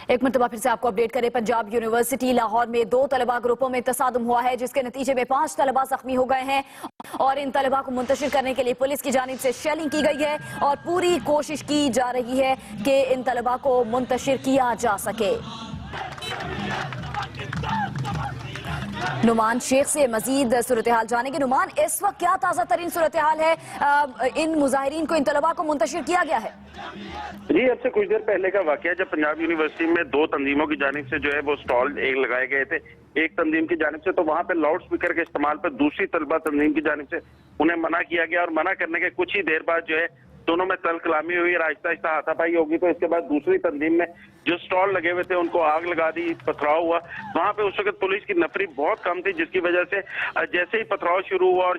एक मरतबा फिर से आपको अपडेट करें। पंजाब यूनिवर्सिटी लाहौर में 2 तलबा ग्रुपों में तसादुम हुआ है, जिसके नतीजे में 5 तलबा जख्मी हो गए हैं और इन तलबा को मुंतशिर करने के लिए पुलिस की जानिब से शेलिंग की गई है और पूरी कोशिश की जा रही है कि इन तलबा को मुंतशिर किया जा सके। नुमान शेख से मजीद सूरत हाल जानेंगे। नुमान, इस वक्त क्या ताज़ा तरीन सूरत हाल है? इन मुजाहिरीन को, इन तलबा को मुंतशिर किया गया है? जी, अब से कुछ देर पहले का वाकया, जब पंजाब यूनिवर्सिटी में 2 तंजीमों की जानिब से जो है वो स्टॉल एक लगाए गए थे। एक तंजीम की जानिब से तो वहां पे लाउड स्पीकर के इस्तेमाल पर दूसरी तलबा तंजीम की जानिब से उन्हें मना किया गया और मना करने के कुछ ही देर बाद जो है दोनों में तल कलामी हुई, आहिस्ता आहिस्ता हाथापाई होगी। तो इसके बाद दूसरी तंजीम में जो स्टॉल लगे हुए थे उनको आग लगा दी, पथराव हुआ। वहां पे उस वक्त पुलिस की नफरी बहुत कम थी, जिसकी वजह से जैसे ही पथराव शुरू हुआ और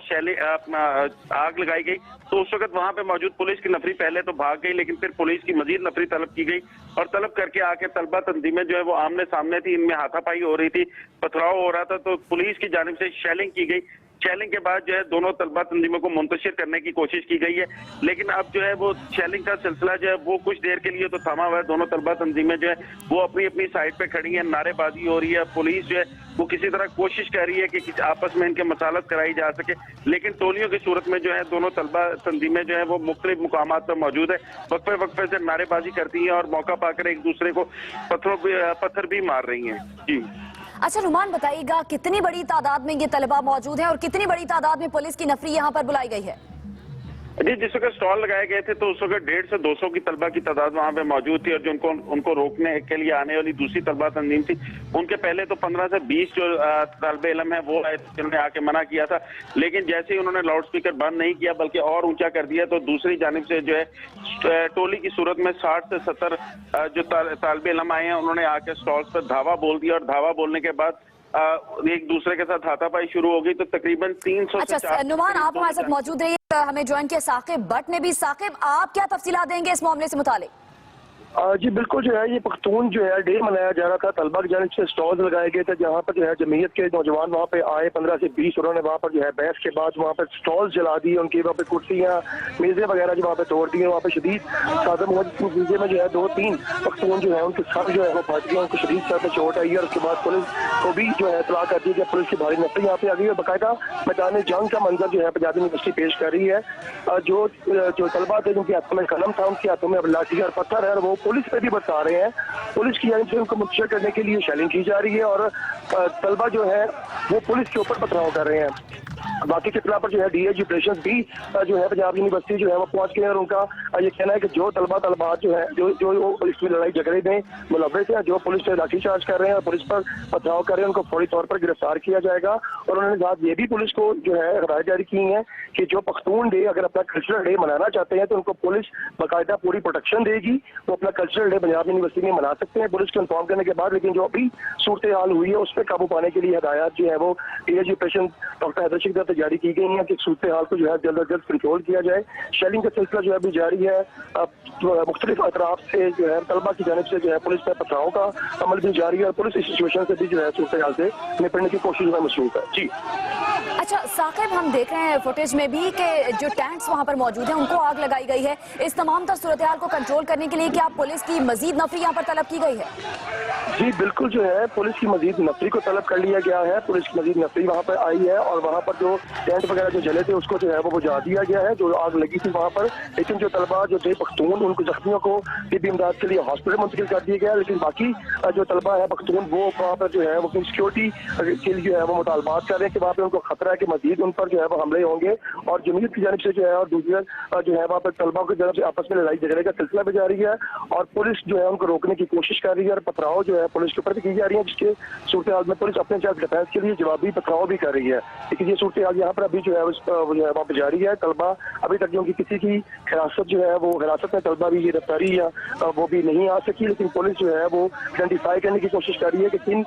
आग लगाई गई तो उस वक्त वहां पे मौजूद पुलिस की नफरी पहले तो भाग गई, लेकिन फिर पुलिस की मजीद नफरी तलब की गई और तलब करके आके तलबा तंजीमें जो है वो आमने सामने थी, इनमें हाथापाई हो रही थी, पथराव हो रहा था। तो पुलिस की जानिब से शेलिंग की गई। शेलिंग के बाद जो है दोनों तलबा तंजीमों को मुंतशिर करने की कोशिश की गई है, लेकिन अब जो है वो शेलिंग का सिलसिला जो है वो कुछ देर के लिए तो थमा हुआ है। दोनों तलबा तंजीमें जो है वो अपनी अपनी साइड पे खड़ी हैं, नारेबाजी हो रही है। पुलिस जो है वो किसी तरह कोशिश कर रही है कि किसी आपस में इनके मसालत कराई जा सके, लेकिन टोलियों की सूरत में जो है दोनों तलबा तंजीमें जो है वो मुख्तलिफ मुकामात पर मौजूद है, वक्फे वक्फे से नारेबाजी करती हैं और मौका पाकर एक दूसरे को पत्थर भी मार रही हैं। जी अच्छा नुमान, बताइएगा कितनी बड़ी तादाद में ये तलबा मौजूद है और कितनी बड़ी तादाद में पुलिस की नफरी यहाँ पर बुलाई गई है? जी, जिस वक्त स्टॉल लगाए गए थे तो उस वक्त 150 से 200 की तलबा की तादाद वहां पे मौजूद थी और जो उनको रोकने के लिए आने वाली दूसरी तलबा तंजीम थी, उनके पहले तो 15 से 20 जो तालिबे इल्म है वो आए, जिन्होंने आके मना किया था। लेकिन जैसे ही उन्होंने लाउड स्पीकर बंद नहीं किया बल्कि और ऊंचा कर दिया, तो दूसरी जानिब से जो है टोली की सूरत में 60 से 70 जो तालिबे इल्म आए हैं, उन्होंने आके स्टॉल्स पर धावा बोल दिया और धावा बोलने के बाद एक दूसरे के साथ हाथापाई शुरू हो गई। तो तकरीबन 300 से 400। नुमान, आप हमारे साथ मौजूद रहिए। हमें ज्वाइन किया साकिब भट्ट ने भी। साकिब, आप क्या तफसीलात देंगे इस मामले से मुतालिक? जी बिल्कुल, जो है ये पख्तून जो है डे मनाया जा रहा था। तलबा की जानिब से स्टॉल्स लगाए गए थे जहाँ पर जो है जमीयत के नौजवान वहाँ पे आए 15 से 20। उन्होंने वहाँ पर जो है बहस के बाद वहाँ पर स्टॉल्स जला दिए, उनकी वहाँ पे कुर्सियाँ मेज़ें वगैरह जो वहाँ पे तोड़ दी। वहाँ पे शदीद सादम हुआ, जिस नतीजे में जो है 2-3 पख्तून जो है उनके सर जो है वो फट गए, उनको शदीद सर पे चोट आई है और उसके बाद पुलिस को भी जो है इतला कर दी कि पुलिस की भारी नफरी यहाँ पे आ गई है। बाकायदा मैदान जंग का मंजर जो है पंजाब यूनिवर्सिटी पेश कर रही है। जो तलबा थे जिनके हाथों में कलम था, उनके हाथों में अब लाठी और पत्थर है और वो पुलिस पे भी बरसा रहे हैं। पुलिस की जानिब से उनको मुंतशिर करने के लिए शेलिंग की जा रही है और तलबा जो है वो पुलिस के ऊपर पथराव कर रहे हैं। बाकी के पर जो है डीएजी ऑपरेशन भी जो है पंजाब यूनिवर्सिटी जो है वो पहुंच गए और उनका ये कहना है कि जो तलबात जो है जो इसमें लड़ाई झगड़े में मुलव्वस हैं, जो पुलिस पे लाठीचार्ज कर रहे हैं और पुलिस पर पथराव कर रहे हैं, उनको फौरी तौर पर गिरफ्तार किया जाएगा। और उन्होंने साथ ये भी पुलिस को जो है हिदायत जारी की है कि जो पख्तून डे अगर अपना कल्चरल डे मनाना चाहते हैं तो उनको पुलिस बाकायदा पूरी प्रोटेक्शन देगी। वो अपना कल्चरल डे पंजाब यूनिवर्सिटी में मना सकते हैं पुलिस को इन्फॉर्म करने के बाद। लेकिन जो अभी सूरत हाल हुई है उस पर काबू पाने के लिए हिदायत जो है वो DAG operation doctor Haider Sheikh जारी की गई है कि सूरत हाल को जो है जल्द अज जल्द कंट्रोल किया जाए। शेलिंग का सिलसिला जो है अभी जारी है। मुख्तलिफ अतराफ से जो है तलबा की जानिब से जो है पुलिस पर पथराव का अमल भी जारी है और पुलिस इस सिचुएशन से भी जो है सूरत हाल से निपटने की कोशिश में मसरूफ है। जी अच्छा साकिब, हम देख रहे हैं फुटेज में भी कि जो टैंक्स वहां पर मौजूद हैं उनको आग लगाई गई है। इस तमाम तर सूरत हाल को कंट्रोल करने के लिए क्या पुलिस की मजीद नफरी यहाँ पर तलब की गई है? जी बिल्कुल, जो है पुलिस की मजीद नफरी को तलब कर लिया गया है। पुलिस की मजीद नफरी वहाँ पर आई है और वहाँ पर जो टेंट वगैरह जो जले थे उसको जो है वो बुझा दिया गया है, जो आग लगी थी वहाँ पर। लेकिन जो तलबा जो थे पख्तून, उनको जख्मियों को तिब्बी इमदाद के लिए हॉस्पिटल मुंतकिल कर दिया गया। लेकिन बाकी जो तलबा है पख्तून वो वहाँ पर जो है वो अपनी सिक्योरिटी के लिए जो है वो मुतालबात कर रहे हैं कि वहाँ पर उनको खतरा है कि मजीद उन पर जो है वो हमले होंगे। और जमीयत की जानिब से जो है और दूसरे जो है वहाँ पर तलबा की जानिब से आपस में लड़ाई झगड़े का सिलसिला भी जारी है और पुलिस जो है उनको रोकने की कोशिश कर रही है और पथराव जो है पुलिस के ऊपर भी की जा रही है, जिसके सूरत हाल में पुलिस अपने सेल्फ डिफेंस के लिए जवाबी पथराव भी कर रही है। लेकिन ये सूरत हाल यहाँ पर अभी जो है वहाँ पे जारी है। तलबा अभी तक जो किसी की हिरासत जो है वो हिरासत में तलबा भी गिरफ्तारी या वो भी नहीं आ सकी। लेकिन पुलिस जो है वो आइडेंटिफाई करने की कोशिश कर रही है कि किन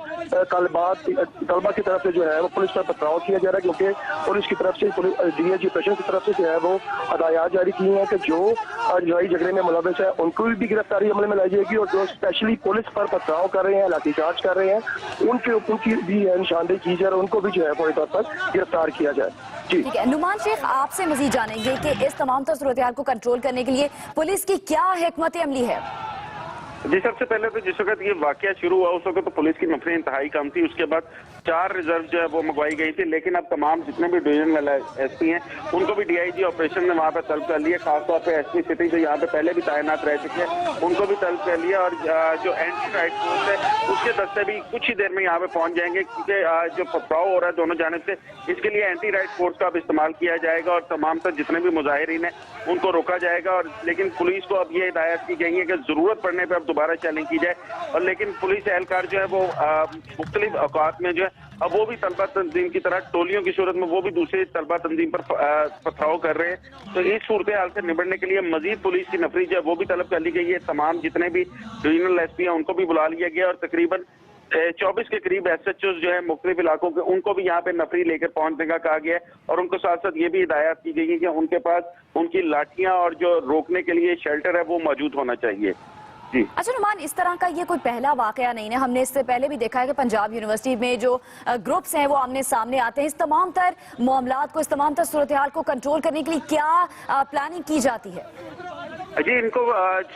तलबा की तरफ से जो है वो पुलिस पर पथराव किया जा रहा है, क्योंकि पुलिस की तरफ से डीएजी ऑपरेशन की तरफ से जो है वो हदायत जारी की है कि जो लड़ाई झगड़े में मुलव्वस है उनको भी गिरफ्तारी अमल में लाई जाएगी और जो स्पेशली पुलिस पर पथराव कर रहे हैं, लाठीचार्ज कर रहे हैं, उनकी भी निशानदेही की जाए और उनको भी जो है फौरी तौर पर गिरफ्तार किया जाए। जी ठीक है नुमान शेख, आपसे मजीद जानेंगे कि इस तमाम सूरत हाल को कंट्रोल करने के लिए पुलिस की क्या हिकमत अमली है? जी, सबसे पहले तो जिस वक्त ये वाकया शुरू हुआ उस वक्त तो पुलिस की नफरी इंतहाई कम थी। उसके बाद 4 रिजर्व जो है वो मंगवाई गई थी, लेकिन अब तमाम जितने भी डिवीजनल एसपी हैं उनको भी डीआईजी ऑपरेशन ने वहाँ पे तलब कर लिया। खासतौर पे एसपी सिटी जो यहाँ पे पहले भी तैनात रह चुके हैं उनको भी तलब कर लिया, और जो एंटी राइट फोर्स है उसके दस्ते भी कुछ ही देर में यहाँ पे पहुंच जाएंगे, क्योंकि जो पथराव हो रहा है दोनों जानिब से, इसके लिए एंटी राइट फोर्स का अब इस्तेमाल किया जाएगा और तमाम तर जितने भी मुजाहिरीन हैं उनको रोका जाएगा। और लेकिन पुलिस को अब ये हिदायत की गई है कि जरूरत पड़ने पर अब दोबारा चैलेंज की जाए। और लेकिन पुलिस एहलकार जो है वो मुख्तलिफ औकात में जो है अब वो भी तलबा तंजीम की तरह टोलियों की सूरत में वो भी दूसरी तलबा तंजीम पर पथराव कर रहे हैं। तो इस सूरत हाल से निपटने के लिए मजीद पुलिस की नफरी जो है वो भी तलब कर ली गई है। तमाम जितने भी डिवीजनल एसपी हैं उनको भी बुला लिया गया और तकरीबन 24 के करीब एसएचओ जो है मुख्तलिफ इलाकों के उनको भी यहाँ पे नफरी लेकर पहुंचने का कहा गया है। और उनको साथ साथ ये भी हिदायत की गई है कि उनके पास उनकी लाठियां और जो रोकने के लिए शेल्टर है वो मौजूद होना चाहिए। जी। अच्छा नुमान, इस तरह का ये कोई पहला वाकया नहीं है, हमने इससे पहले भी देखा है कि पंजाब यूनिवर्सिटी में जो ग्रुप्स हैं वो आमने सामने आते हैं। इस तमाम तर मामलात को, इस तमाम तर सूरत हाल को कंट्रोल करने के लिए क्या प्लानिंग की जाती है? जी, इनको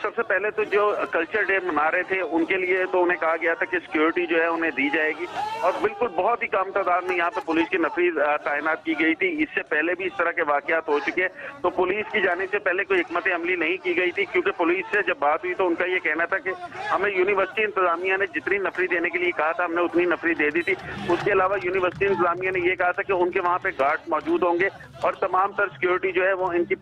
सबसे पहले तो जो कल्चर डे मना रहे थे उनके लिए तो उन्हें कहा गया था कि सिक्योरिटी जो है उन्हें दी जाएगी, और बिल्कुल बहुत ही कम तादाद में यहाँ पे पुलिस की नफरी तैनात की गई थी। इससे पहले भी इस तरह के वाकयात हो चुके हैं, तो पुलिस की जाने से पहले कोई हिकमत अमली नहीं की गई थी, क्योंकि पुलिस से जब बात हुई तो उनका ये कहना था कि हमें यूनिवर्सिटी इंतजामिया ने जितनी नफरी देने के लिए कहा था हमने उतनी नफरी दे दी थी। उसके अलावा यूनिवर्सिटी इंतजामिया ने ये कहा था कि उनके वहाँ पे गार्ड मौजूद होंगे और तमाम तर सिक्योरिटी जो है वो इनकी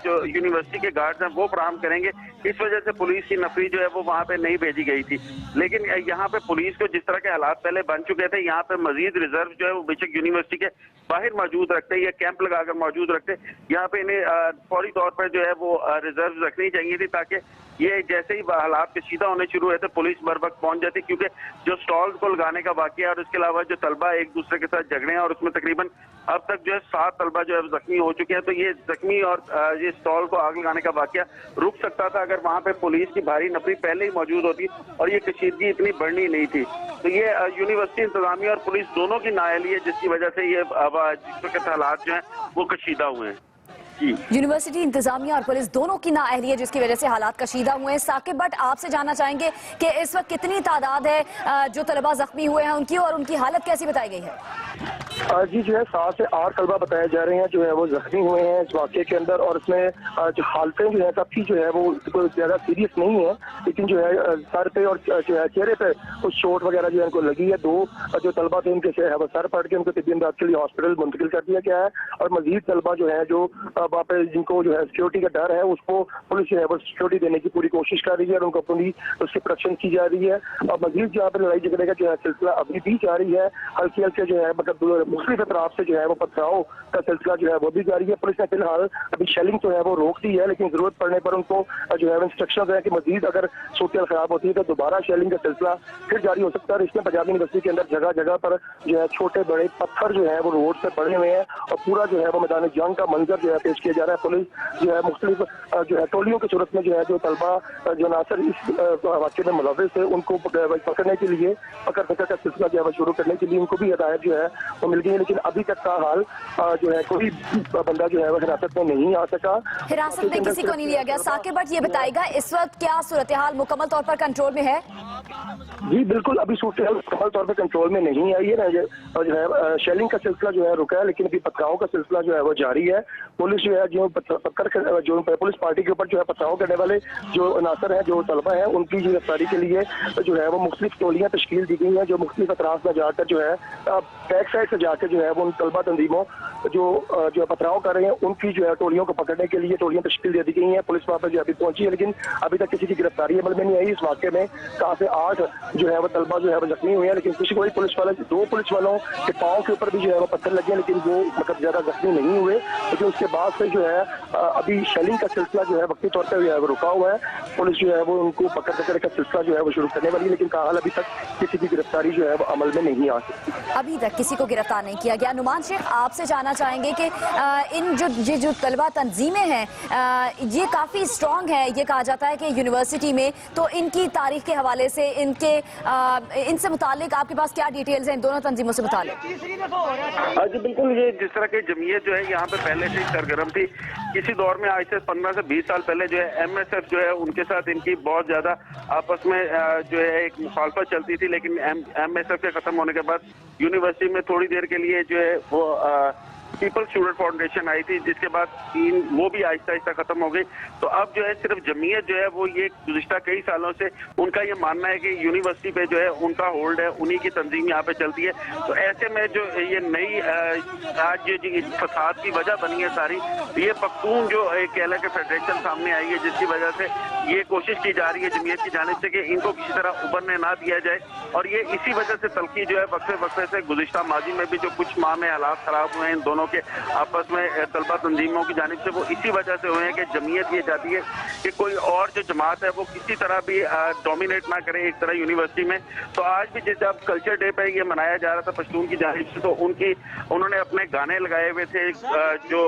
जो यूनिवर्सिटी के गार्ड्स हैं वो फराहम करेंगे। इस वजह से पुलिस की नफरी जो है वो वहाँ पे नहीं भेजी गई थी। लेकिन यहाँ पे पुलिस को जिस तरह के हालात पहले बन चुके थे, यहाँ पे मजीद रिजर्व जो है वो बेशक यूनिवर्सिटी के बाहर मौजूद रखते या कैंप लगाकर मौजूद रखते, यहाँ पे इन्हें फौरी तौर पर जो है वो रिजर्व रखनी चाहिए थी, ताकि ये जैसे ही हालात कशीदा होने शुरू हुए थे पुलिस बर वक्त पहुंच जाती। क्योंकि जो स्टॉल्स को लगाने का वाकया और उसके अलावा जो तलबा एक दूसरे के साथ झगड़े हैं और उसमें तकरीबन अब तक जो है 7 तलबा जो है जख्मी हो चुके हैं, तो ये जख्मी और ये स्टॉल को आग लगाने का वाकया रुक सकता था अगर वहाँ पे पुलिस की भारी नफरी पहले ही मौजूद होती और ये कशीदगी इतनी बढ़नी नहीं थी। तो ये यूनिवर्सिटी इंतजामिया और पुलिस दोनों की नाअहली है जिसकी वजह से ये जिस वक्त हालात जो है वो कशीदा हुए हैं। यूनिवर्सिटी इंतजामिया और पुलिस दोनों की नाअहली है जिसकी वजह से हालात कशीदा हुए हैं। साकिब भट्ट, आपसे जानना चाहेंगे कि इस वक्त कितनी तादाद है जो तलबा जख्मी हुए हैं उनकी, और उनकी हालत कैसी बताई गई है? जी जो है 7 से 8 तलबा बताए जा रहे हैं जो है वो जख्मी हुए हैं इस वाक़े के अंदर, और इसमें जो हालतें जो है सबकी जो है वो कोई ज़्यादा सीरियस नहीं है, लेकिन जो है सर पे और जो है चेहरे पे कुछ चोट वगैरह जो है उनको लगी है। 2 जो तलबा थे उनके जो है वो सर फट के उनको तिब्बी इमदाद के लिए हॉस्पिटल मुंतकिल कर दिया गया है, और मजीद तलबा जो है जो वहाँ पे जिनको जो है सिक्योरिटी का डर है उसको पुलिस जो है वो सिक्योरिटी देने की पूरी कोशिश कर रही है और उनको पूरी उसकी प्रोटेक्शन की जा रही है। और मजीद जहाँ पर लड़ाई झगड़े का जो है सिलसिला अभी भी जारी है, हल्के हल्के जो है मतलब मुख्तलिफ अतराफ से जो है वो पथराव का सिलसिला जो है वो भी जारी है। पुलिस ने फिलहाल अभी शेलिंग जो है वो रोक दी है, लेकिन जरूरत पड़ने पर उनको जो है इंस्ट्रक्शन है कि मजीद अगर सूरत खराब होती है तो दोबारा शेलिंग का सिलसिला फिर जारी हो सकता है। इसमें पंजाब यूनिवर्सिटी के अंदर जगह जगह पर जो है छोटे बड़े पत्थर जो है वो रोड से पड़े हुए हैं और पूरा जो है वो मैदान जंग का मंजर जो है पेश किया जा रहा है। पुलिस जो है मुख्तलिफ जो है टोलियों की सूरत में जो है जो तलबा जो नासर इस वाक़े में मुलव्विस है उनको पकड़ने के लिए पकड़ का सिलसिला जो है शुरू करने के लिए उनको भी हिदायत जो है वो मिल गई है, लेकिन अभी तक का हाल जो है कोई बंदा जो है वो हिरासत में नहीं आ सका, हिरासत में किसी को नहीं लिया गया। साकिब भट्ट ये बताएगा इस वक्त क्या सूरत हाल मुकम्मल तौर पर कंट्रोल में है? जी बिल्कुल, अभी सूरत हाल मुकम्मल तौर पर कंट्रोल में नहीं आई है, जो है शेलिंग का सिलसिला जो है रुका है, लेकिन अभी पथराव का सिलसिला जो है वो जारी है। पुलिस जो है जो पुलिस पार्टी के ऊपर जो है पथराव करने वाले जो अनासर हैं जो तलबा हैं उनकी गिरफ्तारी के लिए जो है वो मुख्तलिफ टोलियां तश्कील दी गई हैं जो मुख्तलिफ अतराफ में जाकर जो है बैक साइड से जाकर जो है वो उन तलबा तंजीमों जो पथराव कर रहे हैं उनकी जो है टोलियों को पकड़ने के लिए टोलियां तश्कील दे दी गई हैं। पुलिस वहाँ पर जो अभी पहुंची है, लेकिन अभी तक किसी की गिरफ्तारी अमल में नहीं आई। इस वाक़े में 7 से 8 जो है वो तलबा जो है वो जख्मी हुए हैं, लेकिन किसी कोई पुलिस वाले 2 पुलिस वालों के पाँव के ऊपर भी जो है वो पत्थर लगे हैं, लेकिन वो मतलब ज़्यादा जख्मी नहीं हुए। लेकिन उसके बाद से जो है अभी शेलिंग का सिलसिला जो है वक्ती तौर पर जो है वो रुका हुआ है। पुलिस जो है वो उनको पकड़ का सिलसिला जो है वो शुरू करने वाली है, लेकिन हाल अभी तक किसी की गिरफ्तारी जो है वो अमल में नहीं आ सकती। अभी तक किसी को गिरफ्तार नहीं किया गया। नुमान शेख, आपसे जानना चाहेंगे कि इन जो तलबा तंजीमें हैं ये काफ़ी स्ट्रॉन्ग है, ये कहा जाता है कि यूनिवर्सिटी में, तो इनकी तारीख के हवाले से थे, इनसे मुतालिक आपके पास क्या डिटेल्स हैं इन दोनों तंजीमों से मुतालिक? जी बिल्कुल, ये जिस तरह की जमीयत जो है यहाँ पे पहले से ही सरगर्म थी। किसी दौर में आज से 15 से 20 साल पहले जो है MSF जो है उनके साथ इनकी बहुत ज्यादा आपस में जो है एक मुखालफत चलती थी, लेकिन MSF के खत्म होने के बाद यूनिवर्सिटी में थोड़ी देर के लिए जो है वो पीपल्स स्टूडेंट फाउंडेशन आई थी, जिसके बाद वो भी आहिस्ता आहिस्ता खत्म हो गई। तो अब जो है सिर्फ जमीयत जो है वो ये गुज़िश्ता कई सालों से उनका ये मानना है कि यूनिवर्सिटी पे जो है उनका होल्ड है, उन्हीं की तंजीम यहाँ पे चलती है। तो ऐसे में जो ये नई आज जो इस फसाद की वजह बनी है सारी, ये पख्तून जो कहला के फेडरेशन सामने आई है, जिसकी वजह से ये कोशिश की जा रही है जमीयत की जानिब से कि इनको किसी तरह उभरने ना दिया जाए। और ये इसी वजह से तलखी जो है वक्फे वक्फे से गुज़िश्ता माजी में भी जो कुछ माह में हालात खराब हुए हैं इन दोनों के आपस में तलबा तंजीमों की जानिब से, वो इसी वजह से हुए हैं कि जमीयत ये चाहती है कि कोई और जो जमात है वो किसी तरह भी डोमिनेट ना करे एक तरह यूनिवर्सिटी में। तो आज भी जब कल्चर डे पे ये मनाया जा रहा था पश्तून की जानिब से, तो उन्होंने अपने गाने लगाए हुए थे जो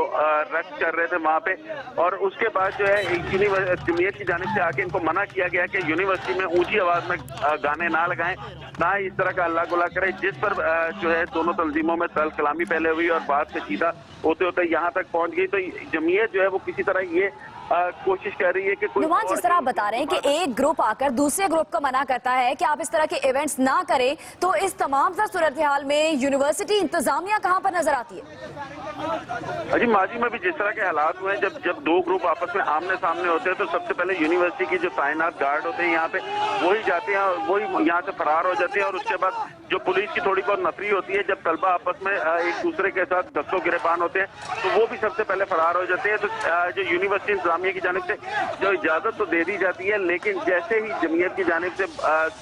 रक्स कर रहे थे वहाँ पे। और उसके बाद जो है जमीयत की जानिब से आके इनको मना किया गया कि यूनिवर्सिटी में ऊंची आवाज में गाने ना लगाएं, ना इस तरह का अल्लाह गुला करें, जिस पर जो है दोनों तंजीमों में तल कलामी पहले हुई और बाद से सीधा होते होते यहाँ तक पहुंच गई। तो जमीयत जो है वो किसी तरह ये कोशिश कर रही है कि कोई नुमान, जिस तरह आप बता रहे हैं कि एक ग्रुप आकर दूसरे ग्रुप को मना करता है कि आप इस तरह के इवेंट्स ना करें, तो इस तमाम सूरत हाल में यूनिवर्सिटी इंतजामिया कहां पर नजर आती है? जी माजी में भी जिस तरह के हालात हुए हैं, जब दो ग्रुप आपस में आमने सामने होते हैं तो सबसे पहले यूनिवर्सिटी की जो तैनात गार्ड होते हैं यहाँ पे वही जाते हैं और वही यहाँ से फरार हो जाते हैं। और उसके बाद जो पुलिस की थोड़ी बहुत नफरी होती है, जब तलबा आपस में एक दूसरे के साथ दस्तों गिरबान होते हैं तो वो भी सबसे पहले फरार हो जाते हैं। तो जो यूनिवर्सिटी इंतजामिया की जानिब से जो इजाजत तो दे दी जाती है, लेकिन जैसे ही जमीयत की जानिब से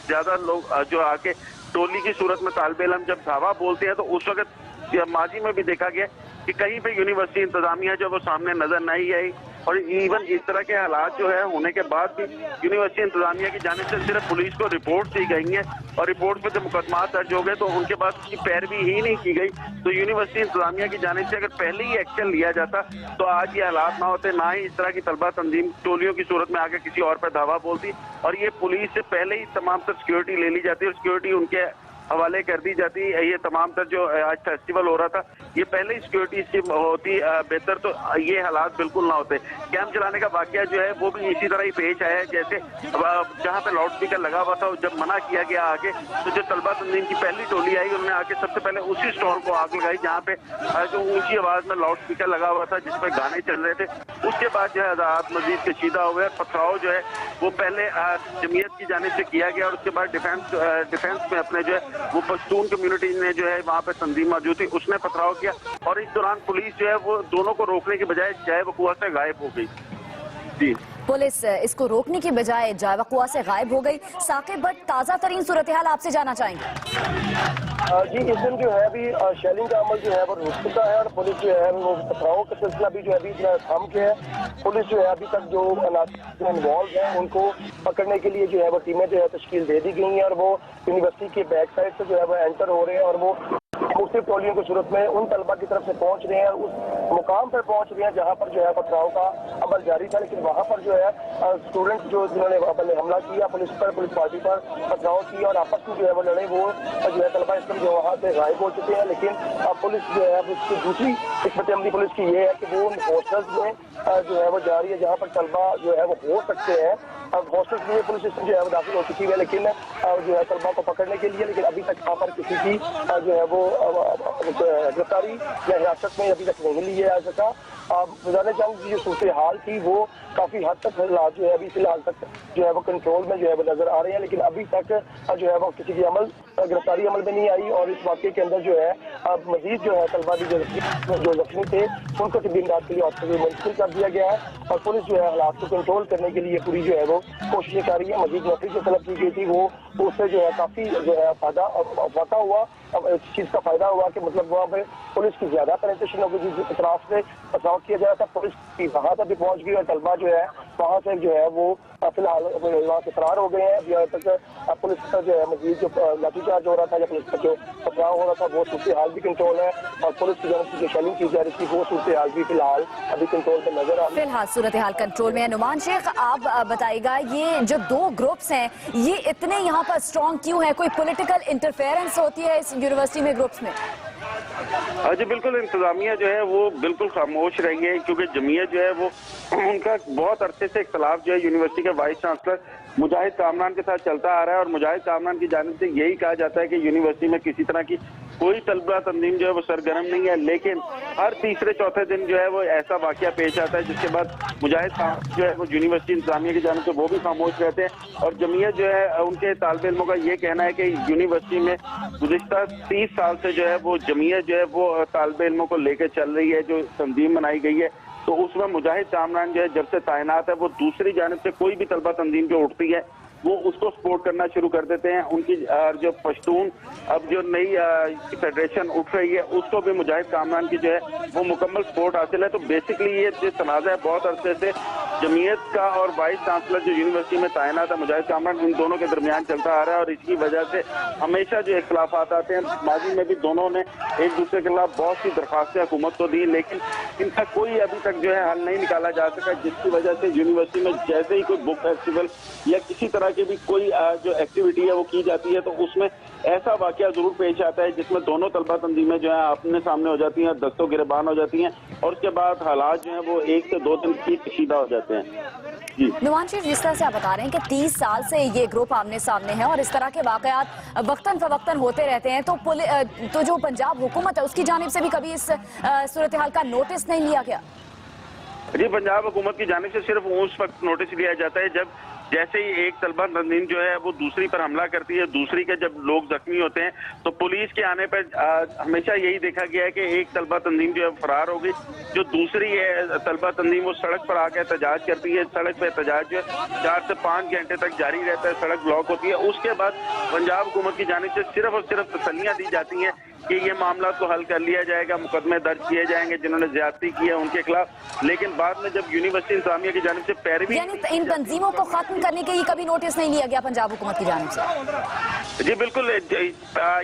ज्यादा लोग जो आके टोली की सूरत में तालिब इल्म जब धावा बोलते हैं, तो उस वक्त माजी में भी देखा गया कि कहीं पे यूनिवर्सिटी इंतजामिया जो वो सामने नजर नहीं आई। और इवन इस तरह के हालात जो है होने के बाद भी यूनिवर्सिटी इंतजामिया की जानिब से सिर्फ पुलिस को रिपोर्ट दी गई है और रिपोर्ट पे जब मुकदमा दर्ज हो गए तो उनके बाद उसकी पैरवी ही नहीं की गई। तो यूनिवर्सिटी इंतजामिया की जानिब से अगर पहले ही एक्शन लिया जाता तो आज ये हालात ना होते, ना ही इस तरह की तलबा तंजीम टोलियों की सूरत में आके किसी और पर धावा बोलती और ये पुलिस से पहले ही तमाम तर सिक्योरिटी ले ली जाती है और सिक्योरिटी उनके हवाले कर दी जाती है। ये तमाम तर जो आज फेस्टिवल हो रहा था ये पहले ही सिक्योरिटी इसकी होती बेहतर तो ये हालात बिल्कुल ना होते। कैंप चलाने का वाकया जो है वो भी इसी तरह ही पेश आया है, जैसे जहाँ पे लाउड स्पीकर लगा हुआ था जब मना किया गया आगे, तो जो तलबा तंजीम की पहली टोली आई उन्होंने आके सबसे पहले उसी स्टॉल को आग लगाई जहाँ पे जो ऊंची आवाज में लाउड स्पीकर लगा हुआ था जिसपे गाने चल रहे थे। उसके बाद जो है हालात मजीद कशीदा हुए, पथराव जो है वो पहले जमीयत की जानिब से किया गया और उसके बाद डिफेंस में अपने जो है वो पश्तून कम्युनिटी ने जो है वहाँ पे तंजीम मौजूद थी उसने पथराव किया और इस दौरान पुलिस जो है वो दोनों को रोकने की बजाय जाए वकुआ से गायब हो गई। जी पुलिस इसको रोकने की बजाय जाए वकुआ से गायब हो गई। साकिब भट्ट, ताज़ा तरीन सूरत हाल आपसे जाना चाहेंगे। जी इस दिन जो है अभी शेलिंग का अमल जो है वो रुक चुका है और पुलिस जो है वो पथराव का सिलसिला भी जो है अभी थम के है। पुलिस जो है अभी तक जो इन्वॉल्व है उनको पकड़ने के लिए जो है वो टीमें जो है तश्कील दे दी गई हैं और वो यूनिवर्सिटी के बैक साइड से जो है वो एंटर हो रहे हैं और वो मुख्तलिफ टोलियों की सूरत में उन तलबा की तरफ से पहुंच रहे हैं और उस मुकाम पर पहुंच रहे हैं जहां पर जो है पथराव का अमल जारी था। लेकिन वहां पर जो है स्टूडेंट जो जिन्होंने पहले हमला किया पुलिस पार्टी पर पथराव किया और आपस में जो है वो लड़े, वो जो है तलबा इसमें जो वहां से गायब हो चुके हैं। लेकिन पुलिस जो है उसकी दूसरी हिकमत अमली पुलिस की ये है कि वो उन हॉस्टल्स में जो है वो जा रही है जहाँ पर तलबा जो है वो हो सकते हैं। हॉस्टल्स में पुलिस जो है वो दाखिल हो चुकी है लेकिन जो है तलबा को पकड़ने के लिए, लेकिन अभी तक वहाँ पर किसी की जो है वो गिरफ्तारी या हिरासत में अभी तक नहीं लिया जा सका। गुज़ारे जंग की जो सूरत हाल थी वो काफी हद तक जो है अभी फिलहाल तक जो है वो कंट्रोल में जो है वो नजर आ रहे हैं, लेकिन अभी तक जो है वो किसी की गिरफ्तारी अमल में नहीं आई और इस वाक़े के अंदर जो है मजीद जो है तलबा भी जो जख्मी थे उनको तबीब इमदाद के लिए हॉस्पिटल मुंतकिल कर दिया गया है और पुलिस जो है हालात को कंट्रोल करने के लिए पूरी जो है वो कोशिशें कर रही है। मजीद नफरी जो तलब की गई थी वो उससे जो है काफी जो है फायदा हुआ। अब इस चीज का फायदा हुआ कि मतलब वहाँ पे पुलिस की ज्यादा पेनिट्रेशन हो गई, जिस तरफ से पथराव किया जा रहा था पुलिस की वहां तक भी पहुंच गई और तलबा जो है वहां से जो है वो फिलहाल वहाँ से फरार हो गए हैं। अभी तक पुलिस का जो है मजीद जो लाठीचार्ज हो रहा था या पुलिस का जो पथराव हो रहा था वो सूरत हाल भी कंट्रोल है और पुलिस की जानब से जो शेलिंग की जा रही थी वो सूरत हाल भी फिलहाल अभी कंट्रोल में नजर आ रही है। फिलहाल सूरत हाल कंट्रोल में है। नुमान शेख, आप बताइएगा ये जो दो ग्रुप्स हैं ये इतने यहाँ आप स्ट्रॉन्ग क्यों है? कोई पॉलिटिकल इंटरफेरेंस होती है इस यूनिवर्सिटी में ग्रुप्स में? जी बिल्कुल, इंतजामिया जो है वो बिल्कुल खामोश रही है, क्योंकि जमीयत जो है वो उनका बहुत अरसे से इख्तलाफ जो है यूनिवर्सिटी के वाइस चांसलर मुजाहिद कामरान के साथ चलता आ रहा है। और मुजाहिद कामरान की जानिब से यही कहा जाता है कि यूनिवर्सिटी में किसी तरह की कोई तलबा तंजीम जो है वो सरगर्म नहीं है, लेकिन हर तीसरे चौथे दिन जो है वो ऐसा वाकया पेश आता है जिसके बाद मुजाहिद कामरान जो है वो यूनिवर्सिटी इंतजामिया की जानिब से वो भी खामोश रहते हैं। और जमीयत जो है उनके तालिब इल्मों का ये कहना है कि यूनिवर्सिटी में गुज़िश्ता 30 साल से जो है वो जमीयत जो है वो तालिब इल्मों को लेकर चल रही है, जो तंजीम बनाई गई है। तो उसमें मुजाहिद कामरान जो है जब से तैनात है वो दूसरी जानिब से कोई भी तलबा तंजीम जो उठती है वो उसको सपोर्ट करना शुरू कर देते हैं। उनकी जो पश्तून अब जो नई फेडरेशन उठ रही है उसको भी मुजाहिद कामरान की जो है वो मुकम्मल सपोर्ट हासिल है। तो बेसिकली ये जो तनाज़ा है बहुत अरसे से जमीयत का और वाइस चांसलर जो यूनिवर्सिटी में तैनात है मुजाहिद कामरान, इन दोनों के दरमियान चलता आ रहा है। और इसकी वजह से हमेशा जो इख्तलाफात आते हैं, माजी में भी दोनों ने एक दूसरे के खिलाफ बहुत सी दरख्वास्तें हुकूमत को दी, लेकिन इनका कोई अभी तक जो है हल नहीं निकाला जा सका, जिसकी वजह से यूनिवर्सिटी में जैसे ही कोई बुक फेस्टिवल या किसी तरह की भी कोई जो एक्टिविटी है वो की जाती है तो उसमें ऐसा वाकया जरूर पेश आता है जिसमें दोनों तलबा तंजीमें जो है अपने सामने हो जाती हैं, दस्तों गिरबान हो जाती हैं और उसके बाद हालात जो है वो 1 से 2 दिन की कशीदा हो जाते हैं। नुमान शेख, जिस तरह से आप बता रहे हैं कि 30 साल से ये ग्रुप आमने सामने है और इस तरह के वाकयात वक्तन फवक्तन होते रहते हैं, तो जो पंजाब हुकूमत है उसकी जानिब से भी कभी इस सूरत हाल का नोटिस नहीं लिया गया? जी, पंजाब हुकूमत की जानिब से सिर्फ उस वक्त नोटिस लिया जाता है जब जैसे ही एक तलबा तंजीम जो है वो दूसरी पर हमला करती है, दूसरी के जब लोग जख्मी होते हैं तो पुलिस के आने पर हमेशा यही देखा गया है कि एक तलबा तंजीम जो है फरार होगी, जो दूसरी है तलबा तंजीम वो सड़क पर आकर एहतजाज करती है। सड़क पर एहतजाज जो है 4 से 5 घंटे तक जारी रहता है, सड़क ब्लॉक होती है। उसके बाद पंजाब हुकूमत की जानिब से सिर्फ और सिर्फ तसल्लियाँ दी जाती हैं कि ये मामला को हल कर लिया जाएगा, मुकदमे दर्ज किए जाएंगे जिन्होंने ज्यादती की है उनके खिलाफ। लेकिन बाद में जब यूनिवर्सिटी इंतजामिया की जानिब से पैरवी, यानी इन तंजीमों को खत्म करने के लिए कभी नोटिस नहीं लिया गया पंजाब हुकूमत की जानिब से? जी बिल्कुल,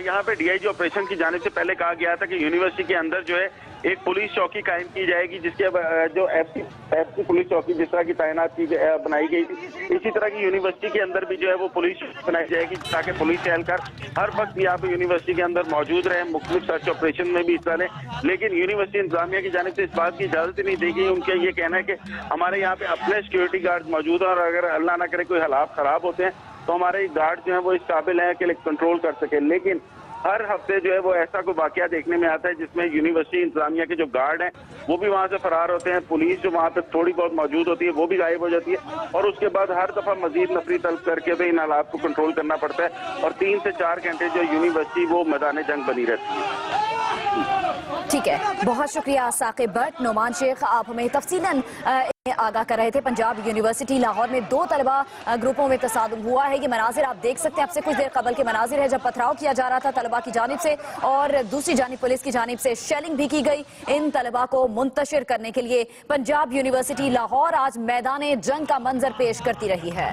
यहाँ पे DIG ऑपरेशन की जानिब से पहले कहा गया था कि यूनिवर्सिटी के अंदर जो है एक पुलिस चौकी कायम की जाएगी, जिसके जो FC पुलिस चौकी जिस तरह की तैनात की बनाई गई थी, इसी तरह की यूनिवर्सिटी के अंदर भी जो है वो पुलिस बनाई जाएगी ताकि पुलिस एहलकार हर वक्त यहाँ पे यूनिवर्सिटी के अंदर मौजूद रहे, मुख्तलिफ सर्च ऑपरेशन में भी हिस्सा लें। लेकिन यूनिवर्सिटी इंतजामिया की जानिब से इस बात की इजाजत ही नहीं दी गई। उनका ये कहना है कि हमारे यहाँ पे अपने सिक्योरिटी गार्ड मौजूद हैं और अगर अल्लाह ना करे कोई हालात खराब होते हैं तो हमारे गार्ड जो है वो इस काबिल हैं कि कंट्रोल कर सके। लेकिन हर हफ्ते जो है वो ऐसा कोई वाकया देखने में आता है जिसमें यूनिवर्सिटी इंतजामिया के जो गार्ड हैं वो भी वहाँ से फरार होते हैं, पुलिस जो वहाँ पे थोड़ी बहुत मौजूद होती है वो भी गायब हो जाती है और उसके बाद हर दफा मजीद नफरी तलब करके तो इन हालात को कंट्रोल करना पड़ता है और 3 से 4 घंटे जो यूनिवर्सिटी वो मैदान जंग बनी रहती है। ठीक है, बहुत शुक्रिया साकिब भट्ट। नुमान शेख, आप हमें तफसीलन आगाह कर रहे थे। पंजाब यूनिवर्सिटी लाहौर में 2 तलबा ग्रुपों में तसादुम हुआ है। ये मनाजिर आप देख सकते हैं, आपसे कुछ देर कबल के मनाजिर है जब पथराव किया जा रहा था तलबा की जानिब से और दूसरी जानिब पुलिस की जानिब से शेलिंग भी की गई। इन तलबा को मुंतशिर करने के लिए पंजाब यूनिवर्सिटी लाहौर आज मैदान जंग का मंजर पेश करती रही है।